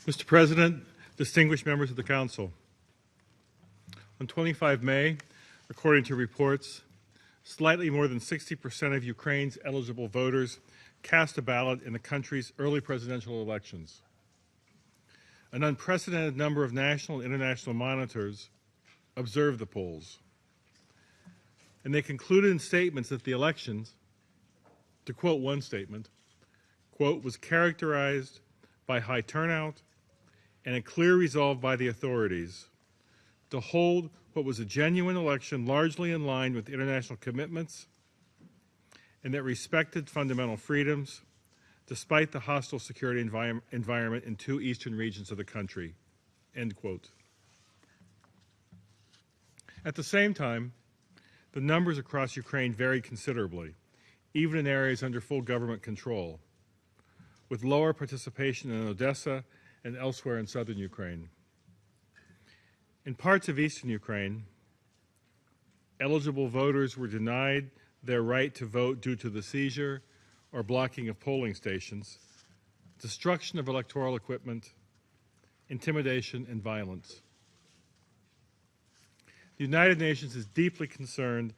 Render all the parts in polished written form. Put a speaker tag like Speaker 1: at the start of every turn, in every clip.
Speaker 1: Mr. President, distinguished members of the Council, on 25 May, according to reports, slightly more than 60% of Ukraine's eligible voters cast a ballot in the country's early presidential elections. An unprecedented number of national and international monitors observed the polls. And they concluded in statements that the elections, to quote one statement, quote, was characterized by high turnout and a clear resolve by the authorities to hold what was a genuine election largely in line with international commitments and that respected fundamental freedoms despite the hostile security environment in two eastern regions of the country, end quote. At the same time, the numbers across Ukraine varied considerably, even in areas under full government control, with lower participation in Odessa and elsewhere in southern Ukraine. In parts of eastern Ukraine, eligible voters were denied their right to vote due to the seizure or blocking of polling stations, destruction of electoral equipment, intimidation, and violence. The United Nations is deeply concerned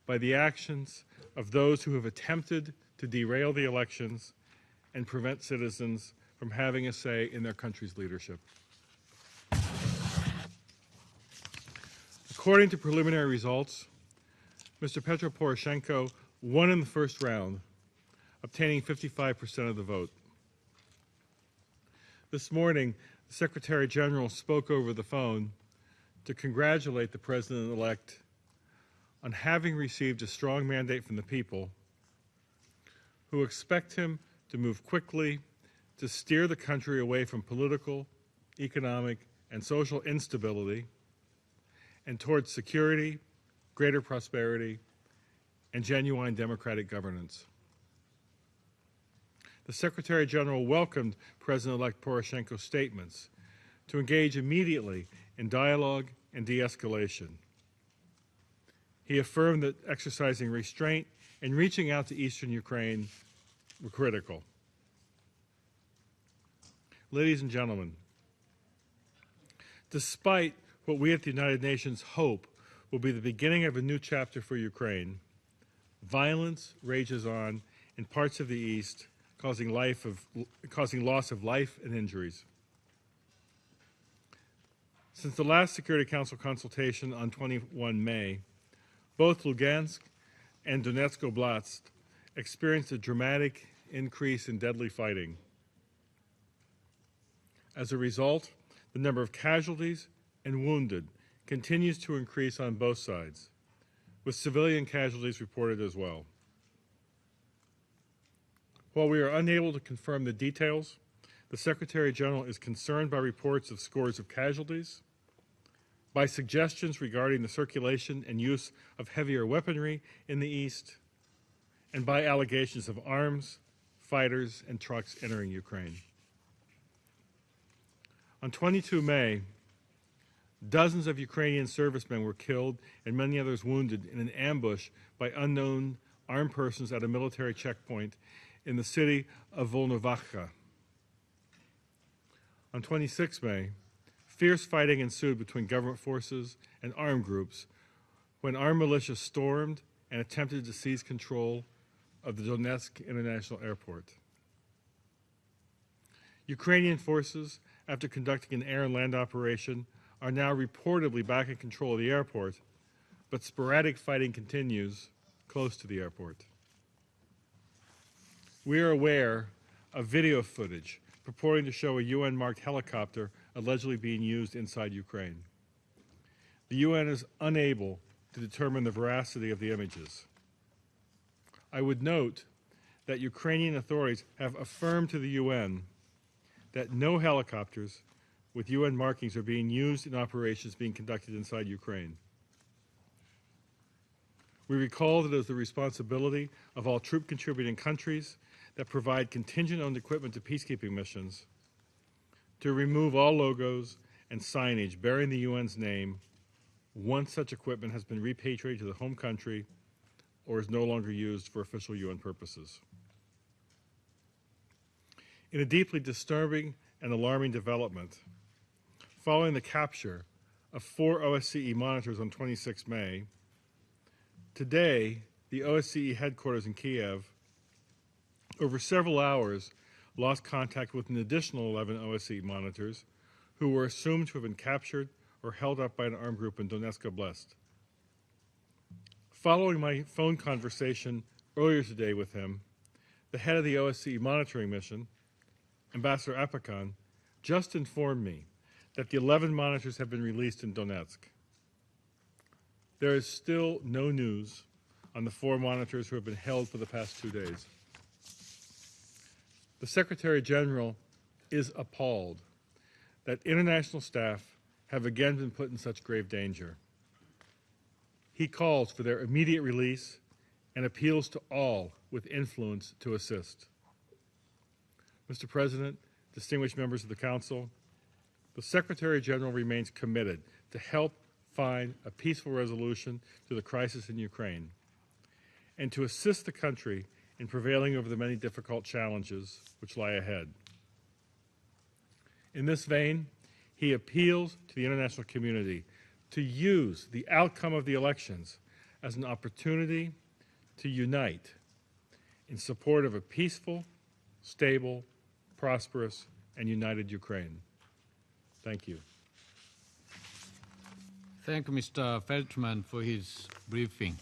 Speaker 1: by the actions of those who have attempted to derail the elections and prevent citizens from having a say in their country's leadership. According to preliminary results, Mr. Petro Poroshenko won in the first round, obtaining 55% of the vote. This morning, the Secretary General spoke over the phone to congratulate the President-elect on having received a strong mandate from the people, who expect him to move quickly to steer the country away from political, economic, and social instability and towards security, greater prosperity, and genuine democratic governance. The Secretary General welcomed President-elect Poroshenko's statements to engage immediately in dialogue and de-escalation. He affirmed that exercising restraint and reaching out to eastern Ukraine were critical. Ladies and gentlemen, despite what we at the United Nations hope will be the beginning of a new chapter for Ukraine, violence rages on in parts of the East, causing loss of life and injuries. Since the last Security Council consultation on 21 May, both Lugansk and Donetsk Oblast experienced a dramatic increase in deadly fighting. As a result, the number of casualties and wounded continues to increase on both sides, with civilian casualties reported as well. While we are unable to confirm the details, the Secretary General is concerned by reports of scores of casualties, by suggestions regarding the circulation and use of heavier weaponry in the East, and by allegations of arms, fighters, and trucks entering Ukraine. On 22 May, dozens of Ukrainian servicemen were killed and many others wounded in an ambush by unknown armed persons at a military checkpoint in the city of Volnovakha. On 26 May, fierce fighting ensued between government forces and armed groups when armed militias stormed and attempted to seize control of the Donetsk International Airport. Ukrainian forces, after conducting an air and land operation, are now reportedly back in control of the airport, but sporadic fighting continues close to the airport. We are aware of video footage purporting to show a UN-marked helicopter allegedly being used inside Ukraine. The UN is unable to determine the veracity of the images. I would note that Ukrainian authorities have affirmed to the UN that no helicopters with UN markings are being used in operations being conducted inside Ukraine. We recall that it is the responsibility of all troop-contributing countries that provide contingent-owned equipment to peacekeeping missions to remove all logos and signage bearing the UN's name once such equipment has been repatriated to the home country or is no longer used for official UN purposes. In a deeply disturbing an alarming development. Following the capture of 4 OSCE monitors on 26 May, today the OSCE headquarters in Kiev, over several hours, lost contact with an additional 11 OSCE monitors who were assumed to have been captured or held up by an armed group in Donetsk Oblast. Following my phone conversation earlier today with him, the head of the OSCE monitoring mission, Ambassador Apakan, just informed me that the 11 monitors have been released in Donetsk. There is still no news on the 4 monitors who have been held for the past 2 days. The Secretary General is appalled that international staff have again been put in such grave danger. He calls for their immediate release and appeals to all with influence to assist. Mr. President, distinguished members of the Council, the Secretary General remains committed to help find a peaceful resolution to the crisis in Ukraine and to assist the country in prevailing over the many difficult challenges which lie ahead. In this vein, he appeals to the international community to use the outcome of the elections as an opportunity to unite in support of a peaceful, stable, prosperous, and united Ukraine. Thank you.
Speaker 2: Thank you, Mr. Feltman, for his briefing.